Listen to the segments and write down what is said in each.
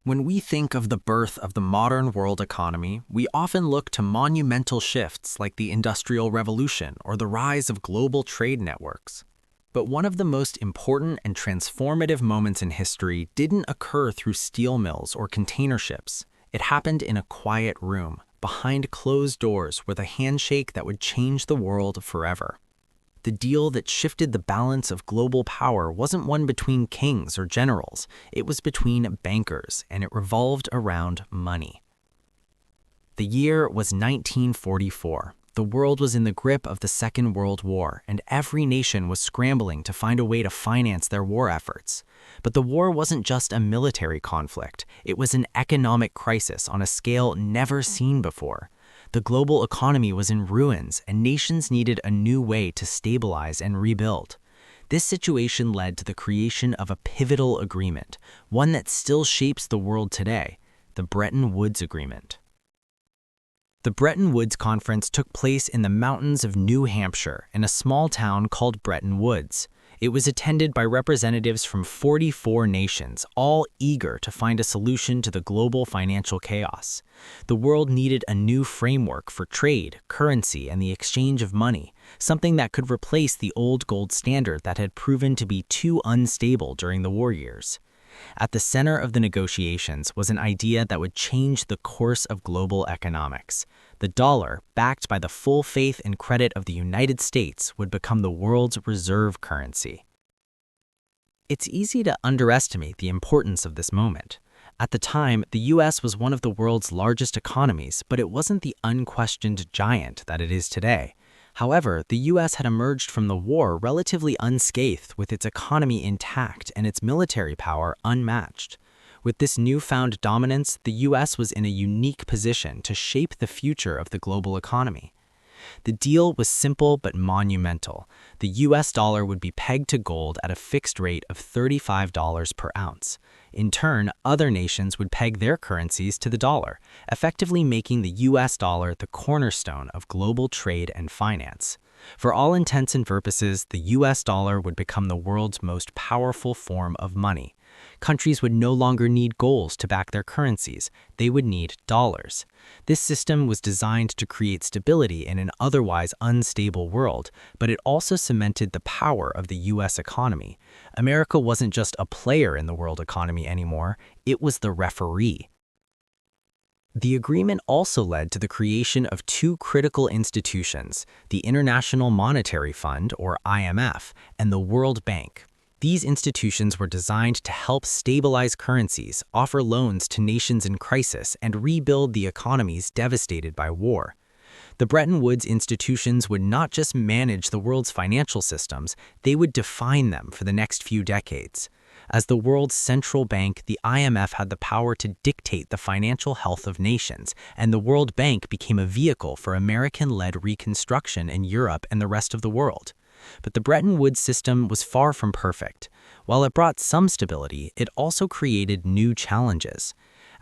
When we think of the birth of the modern world economy, we often look to monumental shifts like the Industrial Revolution or the rise of global trade networks. But one of the most important and transformative moments in history didn't occur through steel mills or container ships. It happened in a quiet room, behind closed doors with a handshake that would change the world forever. The deal that shifted the balance of global power wasn't one between kings or generals. It was between bankers, and it revolved around money. The year was 1944. The world was in the grip of the Second World War, and every nation was scrambling to find a way to finance their war efforts. But the war wasn't just a military conflict. It was an economic crisis on a scale never seen before. The global economy was in ruins, and nations needed a new way to stabilize and rebuild. This situation led to the creation of a pivotal agreement, one that still shapes the world today, the Bretton Woods Agreement. The Bretton Woods Conference took place in the mountains of New Hampshire in a small town called Bretton Woods. It was attended by representatives from 44 nations, all eager to find a solution to the global financial chaos. The world needed a new framework for trade, currency, and the exchange of money, something that could replace the old gold standard that had proven to be too unstable during the war years. At the center of the negotiations was an idea that would change the course of global economics. The dollar, backed by the full faith and credit of the United States, would become the world's reserve currency. It's easy to underestimate the importance of this moment. At the time, the US was one of the world's largest economies, but it wasn't the unquestioned giant that it is today. However, the US had emerged from the war relatively unscathed, with its economy intact and its military power unmatched. With this newfound dominance, the US was in a unique position to shape the future of the global economy. The deal was simple but monumental. The US dollar would be pegged to gold at a fixed rate of $35 per ounce. In turn, other nations would peg their currencies to the dollar, effectively making the US dollar the cornerstone of global trade and finance. For all intents and purposes, the US dollar would become the world's most powerful form of money. Countries would no longer need gold to back their currencies. They would need dollars. This system was designed to create stability in an otherwise unstable world, but it also cemented the power of the US economy. America wasn't just a player in the world economy anymore, it was the referee. The agreement also led to the creation of two critical institutions, the International Monetary Fund, or IMF, and the World Bank. These institutions were designed to help stabilize currencies, offer loans to nations in crisis, and rebuild the economies devastated by war. The Bretton Woods institutions would not just manage the world's financial systems, they would define them for the next few decades. As the world's central bank, the IMF had the power to dictate the financial health of nations, and the World Bank became a vehicle for American-led reconstruction in Europe and the rest of the world. But the Bretton Woods system was far from perfect. While it brought some stability, it also created new challenges.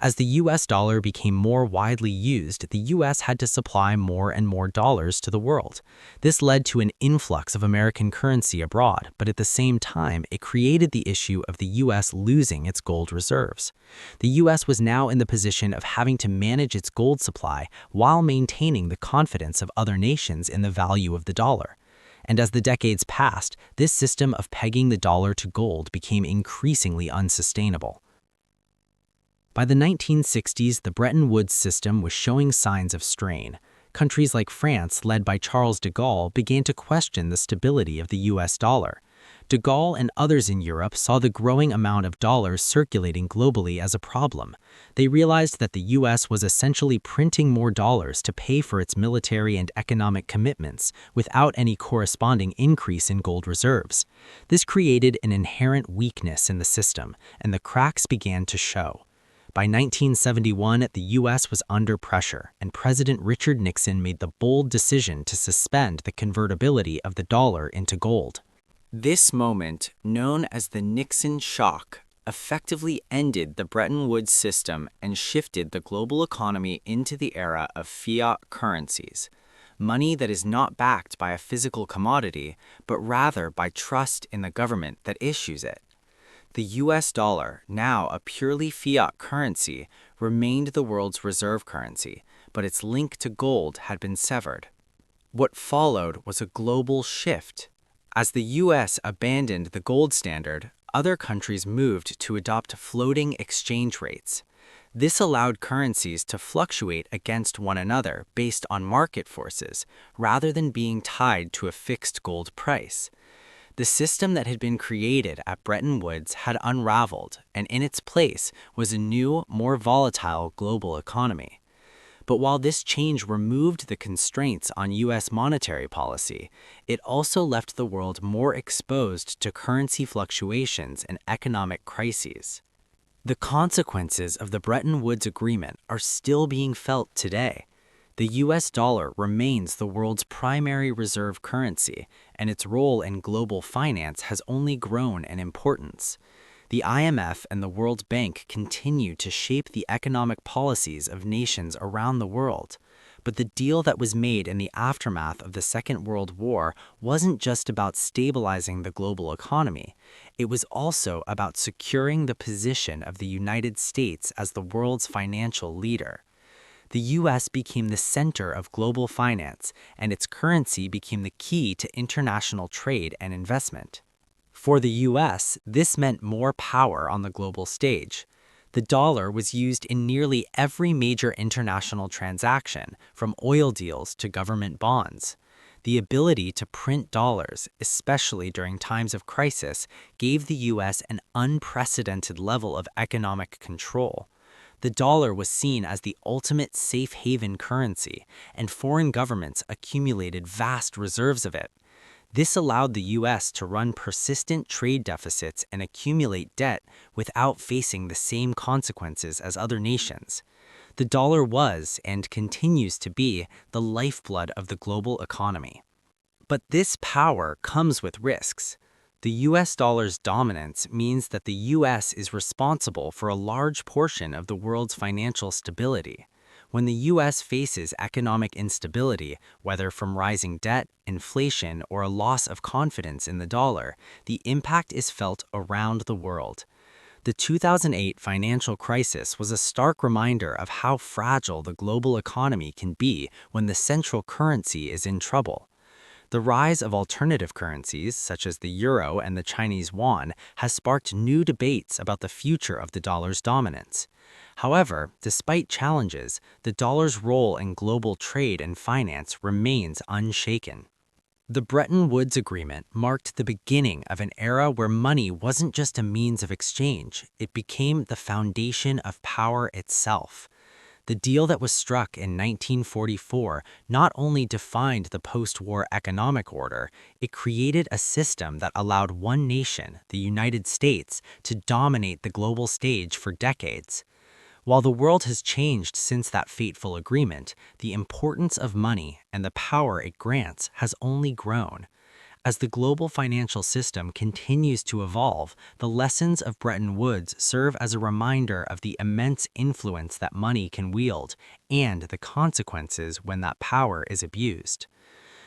As the US dollar became more widely used, the US had to supply more and more dollars to the world. This led to an influx of American currency abroad, but at the same time, it created the issue of the US losing its gold reserves. The US was now in the position of having to manage its gold supply while maintaining the confidence of other nations in the value of the dollar. And as the decades passed, this system of pegging the dollar to gold became increasingly unsustainable. By the 1960s, the Bretton Woods system was showing signs of strain. Countries like France, led by Charles de Gaulle, began to question the stability of the US dollar. De Gaulle and others in Europe saw the growing amount of dollars circulating globally as a problem. They realized that the US was essentially printing more dollars to pay for its military and economic commitments without any corresponding increase in gold reserves. This created an inherent weakness in the system, and the cracks began to show. By 1971, the U.S. was under pressure, and President Richard Nixon made the bold decision to suspend the convertibility of the dollar into gold. This moment, known as the Nixon shock, effectively ended the Bretton Woods system and shifted the global economy into the era of fiat currencies, money that is not backed by a physical commodity, but rather by trust in the government that issues it. The US dollar, now a purely fiat currency, remained the world's reserve currency, but its link to gold had been severed. What followed was a global shift. As the US abandoned the gold standard, other countries moved to adopt floating exchange rates. This allowed currencies to fluctuate against one another based on market forces, rather than being tied to a fixed gold price. The system that had been created at Bretton Woods had unraveled, and in its place was a new, more volatile global economy. But while this change removed the constraints on U.S. monetary policy, it also left the world more exposed to currency fluctuations and economic crises. The consequences of the Bretton Woods Agreement are still being felt today. The US dollar remains the world's primary reserve currency, and its role in global finance has only grown in importance. The IMF and the World Bank continue to shape the economic policies of nations around the world. But the deal that was made in the aftermath of the Second World War wasn't just about stabilizing the global economy. It was also about securing the position of the United States as the world's financial leader. The U.S. became the center of global finance, and its currency became the key to international trade and investment. For the U.S., this meant more power on the global stage. The dollar was used in nearly every major international transaction, from oil deals to government bonds. The ability to print dollars, especially during times of crisis, gave the U.S. an unprecedented level of economic control. The dollar was seen as the ultimate safe haven currency, and foreign governments accumulated vast reserves of it. This allowed the U.S. to run persistent trade deficits and accumulate debt without facing the same consequences as other nations. The dollar was, and continues to be, the lifeblood of the global economy. But this power comes with risks. The US dollar's dominance means that the US is responsible for a large portion of the world's financial stability. When the US faces economic instability, whether from rising debt, inflation, or a loss of confidence in the dollar, the impact is felt around the world. The 2008 financial crisis was a stark reminder of how fragile the global economy can be when the central currency is in trouble. The rise of alternative currencies, such as the euro and the Chinese yuan, has sparked new debates about the future of the dollar's dominance. However, despite challenges, the dollar's role in global trade and finance remains unshaken. The Bretton Woods Agreement marked the beginning of an era where money wasn't just a means of exchange, it became the foundation of power itself. The deal that was struck in 1944 not only defined the post-war economic order, it created a system that allowed one nation, the United States, to dominate the global stage for decades. While the world has changed since that fateful agreement, the importance of money and the power it grants has only grown. As the global financial system continues to evolve, the lessons of Bretton Woods serve as a reminder of the immense influence that money can wield and the consequences when that power is abused.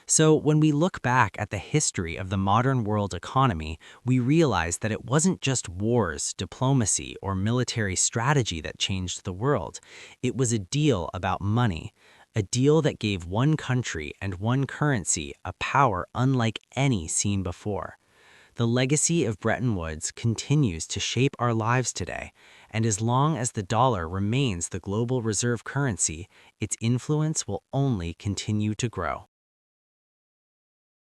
So, when we look back at the history of the modern world economy, we realize that it wasn't just wars, diplomacy, or military strategy that changed the world. It was a deal about money, a deal that gave one country and one currency a power unlike any seen before. The legacy of Bretton Woods continues to shape our lives today, and as long as the dollar remains the global reserve currency, its influence will only continue to grow.